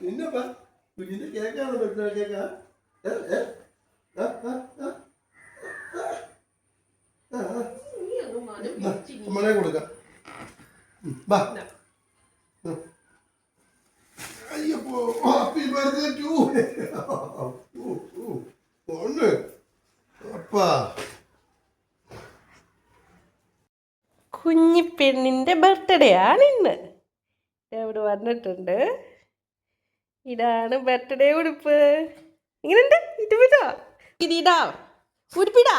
നിന്നപ്പാ കുഞ്ഞിന്റെ കേക്കാണോ ബർത്ത്ഡേ കേക്കാ? നമ്മളെ കൊടുക്കാം. അയ്യപ്പോ ഹാപ്പി ബർത്ത്ഡേ ടു ഒന്ന് അപ്പാ. കുഞ്ഞിപ്പെണ്ണിൻ്റെ ബർത്ത്ഡേ ആണ് ഇന്ന്. ഇവിടെ വന്നിട്ടുണ്ട്. ഇതാണ് ബർത്ത്ഡേ ഉടുപ്പ്. ഇങ്ങനെയുണ്ട്. ഇതുപിടാ ഇതിടാ ഉടുപ്പിടാ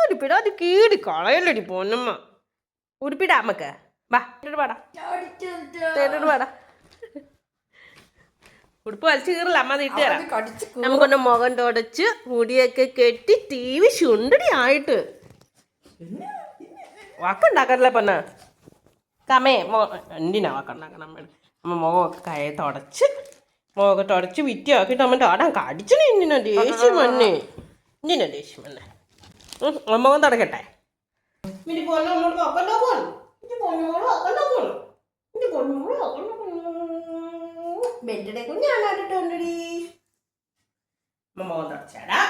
ഉടുപ്പിടാ. അത് കീടി കളയല്ലടി പോന്നമ്മ. ഉടുപ്പിടാ നമുക്ക്. വാ പാടാ പാടാ. ഉടുപ്പ് വലിച്ചു കീറില്ല അമ്മ. അത് ഇട്ട് തരാം. നമുക്കൊന്ന് മുഖം തുടച്ച് മുടിയൊക്കെ കെട്ടി ടി വി ശുണ്ടടി ആയിട്ട് വാക്കുണ്ടാക്കാറില്ല പൊന്ന കമേ. എന്തിനാ വാക്കുണ്ടാക്കണം? അമ്മ മുഖമൊക്കെ മുഖമൊക്കെ തുടച്ച് വിറ്റിയാക്കിയിട്ട് അമ്മ ആടാൻ കടിച്ചണേ. എന്തിനാ ദേഷ്യം വന്നേ? എന്തിനാ ദേഷ്യം വന്നേ? മുഖം തുടക്കട്ടെ. ബെഡിടെ കുഞ്ഞാണ്ടിട്ടോണ്ടടി. മോൻ തുടച്ചാടാ.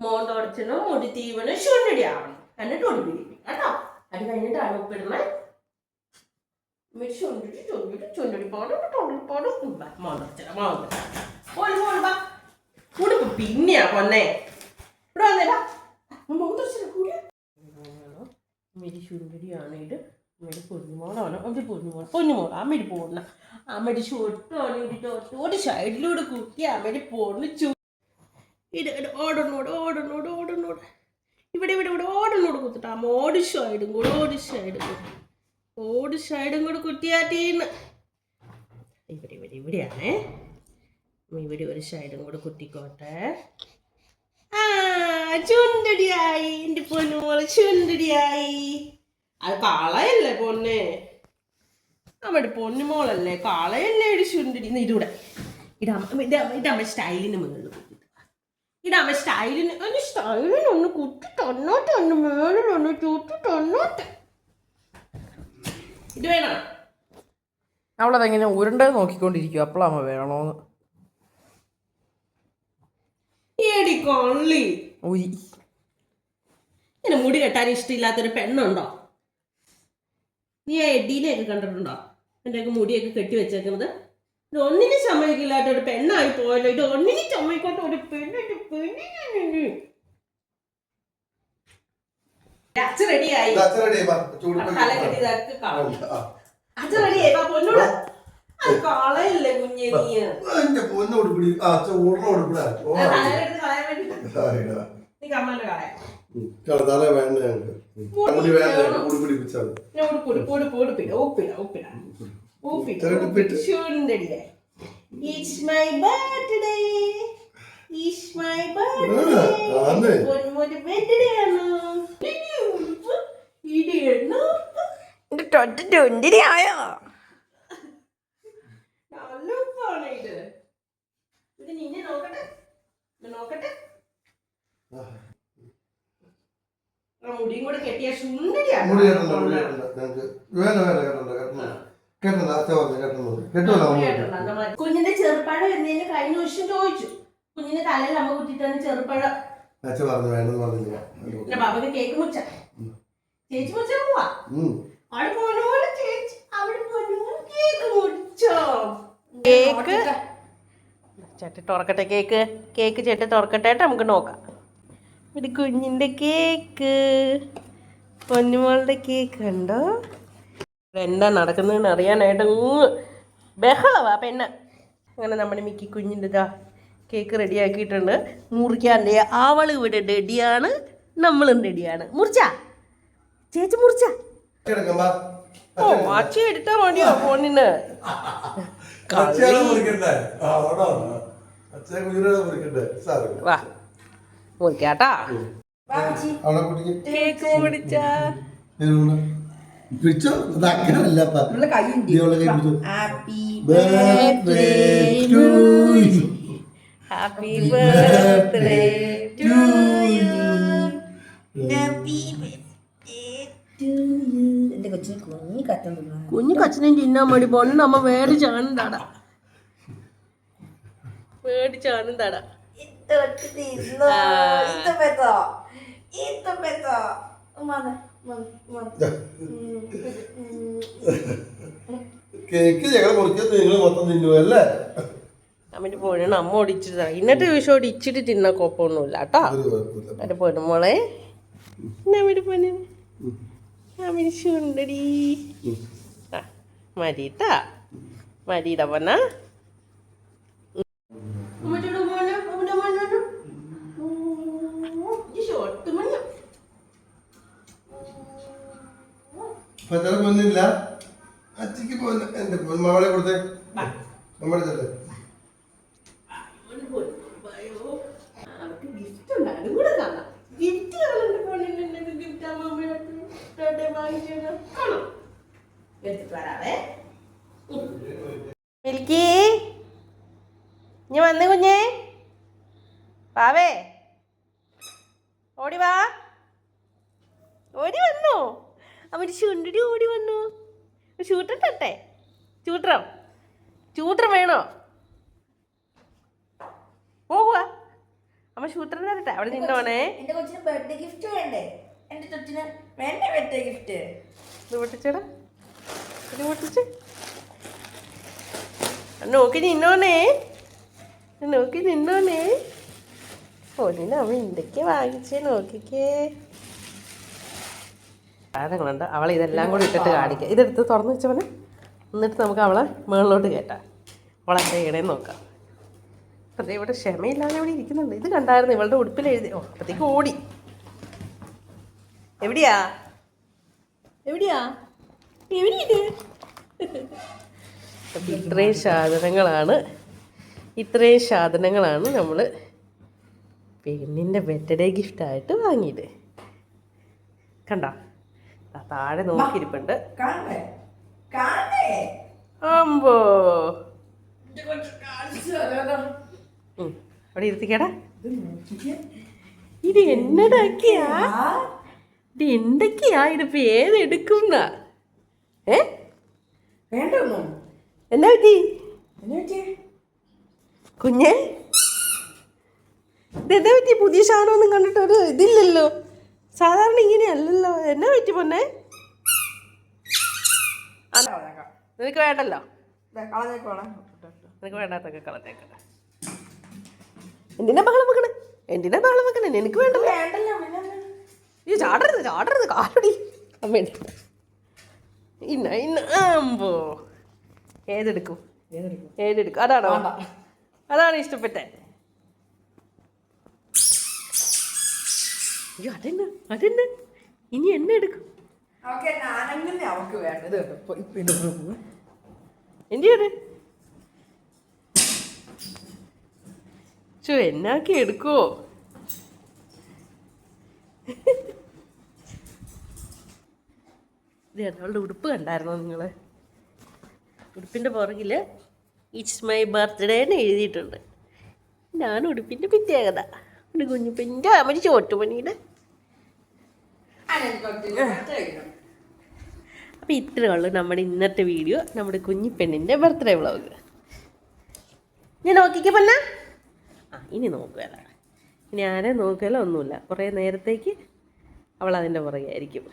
മോൻ തുടച്ചനോ മുടി തീവനോ ചുണ്ടടി ആവണം. എന്നിട്ട് ഒടിപ്പിടിക്കും കേട്ടോ. അത് കഴിഞ്ഞിട്ടാണ് ഉപ്പിടുന്നത്. ചുണ്ടടി ചുണ്ടടി ചുണ്ടടി പാടും പാടും. മോൻ തുടച്ചാടാ. ഉടുപ്പ് പിന്നെയാ പൊന്നെ. ഇവിടെ വന്നേടാ. മോൻ തുടച്ചാ കൂടിയ മെരി ചുണ്ടടിയാണ്. ഇത് മെരി പൊന്നുമോളാണ്. ഒരു പൊന്നുമോൾ അമ്മടി പോണ അമ്മടി ചൊട്ടാണ്. ഇടിട്ട് ഒരു സൈഡിലൂടെ കുത്തി അമ്മടി പോണ്. ഇത് ഓടണോട് ഇവിടെ ഓടണോട് കുത്തിട്ട് അമ്മ ഓടി സൈഡും കൂടെ കുത്തിയാട്ടീന്ന്. ഇവിടെയാണേ. ഇവിടെ ഒരു സൈഡും കൂടെ കുത്തിക്കോട്ടെ. ആ ചുണ്ടടിയായി. എൻ്റെ പൊന്നുമോള് ചുണ്ടടിയായി. അത് കളയല്ലേ പൊന്നെ. നമ്മുടെ പൊന്നുമോളല്ലേ, കളയല്ലേ ഒരു ചുണ്ടടി. ഇതൂടെ ഇതമ്മ സ്റ്റൈലിന് മുകളിൽ കുത്തിട്ട്. ഇതമ്മ സ്റ്റൈലിനൊന്ന് കുത്തി തന്നോട്ട്. ഒന്ന് മേളിലൊന്ന് ചുറ്റി തന്നോട്ട്. ഇത് വേണം. അവളതെങ്ങനെ ഉരുണ്ട നോക്കിക്കൊണ്ടിരിക്കും. അപ്പോഴമ്മ വേണോന്ന് ഏടി കൊള്ളി. ഇങ്ങനെ മുടി കെട്ടാൻ ഇഷ്ടമില്ലാത്തൊരു പെണ്ണുണ്ടോ? നീ ആ എഡീനെയൊക്കെ കണ്ടിട്ടുണ്ടോ? എൻ്റെയൊക്കെ മുടിയൊക്കെ കെട്ടി വെച്ചേക്കുന്നത്. ഇത് ഒന്നിനും സമ്മതിക്കില്ലാത്തൊരു പെണ്ണായി പോയല്ലോ. ഇത് ഒന്നിനും സമ്മതിക്കോട്ടെ ഒരു പെണ്ണിന്റെ പെണ്ണിന്. അച്ഛ റെഡിയായി. തല കെട്ടിയതൊക്കെ കളഞ്ഞു. അച്ഛ റെഡിയായി. പൊന്നോട് അത് കളയല്ലേ കുഞ്ഞെ. നീ കമ്മന്റെ കളയാ. It's my birthday. It's my birthday. പൊന്നുമോന്റെ ബർത്ത്ഡേ ആണ്. ആയോ? നല്ല ഉപ്പാണ് ഇത്. ഇത് നിന്നെ നോക്കട്ടെ. മുടിയും കൂടെ കെട്ടിയ സുന്ദരിയാണ്. കുഞ്ഞിന്റെ ചെറുപ്പഴം എന്നതിന് കഴിഞ്ഞ വർഷം ചോദിച്ചു. കുഞ്ഞിന്റെ തലയിൽ അമ്മ കുത്തിട്ടാണ് ചെറുപ്പഴം. ബാബക്ക് കേക്ക് മുറിച്ച ചേച്ചി മുറിച്ചാ പോവാ. അവിടെ പോണോളെ ചേച്ചി അവിടെ പോണോളെ കേക്ക് മുറിച്ചോ. കേക്ക് ചേട്ടൻ തുറക്കട്ടെ. കേക്ക് ചേട്ടൻ തുറക്കട്ടെ. നമുക്ക് നോക്കാം. ഒരു കുഞ്ഞിൻ്റെ കേക്ക്. പൊന്നുമോളുടെ കേക്ക് ഉണ്ടോ? എന്താ നടക്കുന്നതെന്ന് അറിയാനായിട്ട് ബഹളവാ പെണ്ണ. അങ്ങനെ നമ്മുടെ മിക്കി കുഞ്ഞിൻ്റെ കേക്ക് റെഡിയാക്കിയിട്ടുണ്ട്. മുറിക്കാൻ്റെ അവൾ ഇവിടെ റെഡിയാണ്. നമ്മളും റെഡിയാണ്. ചേച്ചി മുറിച്ച അച്ഛ എടുത്താ മതിയോ ഫോണിന്? വാ മുറിക്കാട്ടാ. കേക്ക് മുറിച്ചാ happy birthday to you. Happy birthday to you. കൊച്ചിന് കുഞ്ഞി കറ്റം തിന്നാൻ കുഞ്ഞു കച്ചനെയും തിന്നാൻ വേണ്ടി പോണ നമ്മ മേടിച്ചാണ് തട കേക്ക് ഞങ്ങൾ മുറിക്കുന്നത് നിങ്ങൾ മൊത്തം തിന്നു അല്ലേ? അമ്മ പോണ അമ്മ ഒടിച്ചിട്ടാ ഇന്നത്തെ ദിവസം ഒടിച്ചിട്ട് തിന്നാ കുഴപ്പമൊന്നുമില്ല കേട്ടോ. ഒരു കുഴപ്പമില്ല. എൻ്റെ പൊന്നുമോളെ നമ്മുടെ പൊന്നു അമ്മ ചുണ്ടടി ആ മരിട്ടാ മരിയിടാ പൊന്ന പച്ചറ പൊന്നില്ല അച്ഛക്ക് പൊന്ന് എന്റെ മകളെ കൊടുത്തേ നമ്മുടെ ചെല്ലേ മിൽക്കി ഇനി വന്ന് കുഞ്ഞേ പാവേ ഓടി വാ ഓടി വന്നു അവര് ചുണ്ടടി ഓടി വന്നു ചൂട്ടട്ടെ ചൂട്ടം വേണോ പോവാ അമ്മ ചൂട്ടം തരട്ടെ അവിടെ നിന്നോണേ. എന്റെ കൊച്ചിന് ബർത്ത്ഡേ ഗിഫ്റ്റ് വേണ്ടേ? എന്റെ കൊച്ചിന് വേണ്ട ബർത്ത്ഡേ ഗിഫ്റ്റ്. ഇത് പൊട്ടിച്ചേടാ ഇത് പൊട്ടിച്ച് നോക്കി നിന്നോണേ പൊന്നിന് അവൻ എന്തൊക്കെയാ വാങ്ങിച്ചേ നോക്കിക്കേ. സാധനങ്ങളുണ്ട് അവളെ ഇതെല്ലാം കൂടി ഇട്ടിട്ട് കാണിക്കാം. ഇതെടുത്ത് തുറന്ന് വെച്ചവനെ എന്നിട്ട് നമുക്ക് അവളെ മുകളിലോട്ട് കയറ്റാം. അവളെ ചെയ്യണേന്ന് നോക്കാം. അപ്പം ഇവിടെ ക്ഷമയില്ലാതെ ഇവിടെ ഇരിക്കുന്നുണ്ട്. ഇത് കണ്ടായിരുന്നു ഇവളുടെ ഉടുപ്പിൽ എഴുതി. ഓ അപ്പത്തേക്ക് ഓടി. എവിടെയാ അപ്പം ഇത്രയും സാധനങ്ങളാണ് നമ്മൾ പെണ്ണിൻ്റെ ബർത്ത്ഡേ ഗിഫ്റ്റായിട്ട് വാങ്ങിയത്. കണ്ടോ താഴെ നോക്കിയിരിപ്പുണ്ട്. അമ്പോ അവിടെ ഇരുത്തിക്കടാ. ഇത് എന്തൊക്കെയാ ഇതിപ്പോ ഏതെടുക്കുന്ന എന്നാ പറ്റി കുഞ്ഞേ? ഇതെന്നാ പറ്റി? പുതിയ സാധനമൊന്നും കണ്ടിട്ട് ഒരു ഇതില്ലല്ലോ. സാധാരണ ഇങ്ങനെയല്ലല്ലോ. എന്നാ പറ്റി പൊന്നെ? നിനക്ക് വേണ്ടല്ലോ. നിനക്ക് വേണ്ടാത്തൊക്കെ കളഞ്ഞേക്ക. എന്തിനാ ബഹളം വെക്കണേ? നിനക്ക് വേണ്ടല്ലോ. ഈ ചാടരുത് കാലടി അമ്മ. അമ്പോ ഏതെടുക്കും? അതാണോ? അതാണ് ഇഷ്ടപ്പെട്ടെ? അയ്യോ അതെന്നെ ഇനി എന്നെ എടുക്കും. എന്തിയാണ് എന്നാക്കി എടുക്കുവോ? അവളുടെ ഉടുപ്പ് കണ്ടായിരുന്നോ നിങ്ങൾ? ഉടുപ്പിൻ്റെ പുറകിൽ ഇറ്റ്സ് മൈ ബർത്ത്ഡേ എന്ന് എഴുതിയിട്ടുണ്ട്. ഞാൻ ഉടുപ്പിൻ്റെ പ്രത്യേകത ഒരു കുഞ്ഞു പെൻ്റെ അമ്മ ചോട്ടുപണിയുടെ. അപ്പം ഇത്രയേ ഉള്ളൂ നമ്മുടെ ഇന്നത്തെ വീഡിയോ, നമ്മുടെ കുഞ്ഞിപ്പെണ്ണിൻ്റെ ബർത്ത്ഡേ വ്ളോഗ്. ഞാൻ നോക്കിക്കേ പന്ന ഇനി നോക്കുകയല്ല, ഇനി ആരെ നോക്കുകയല്ല ഒന്നുമില്ല. കുറേ നേരത്തേക്ക് അവൾ അതിൻ്റെ പുറകെ ആയിരിക്കും.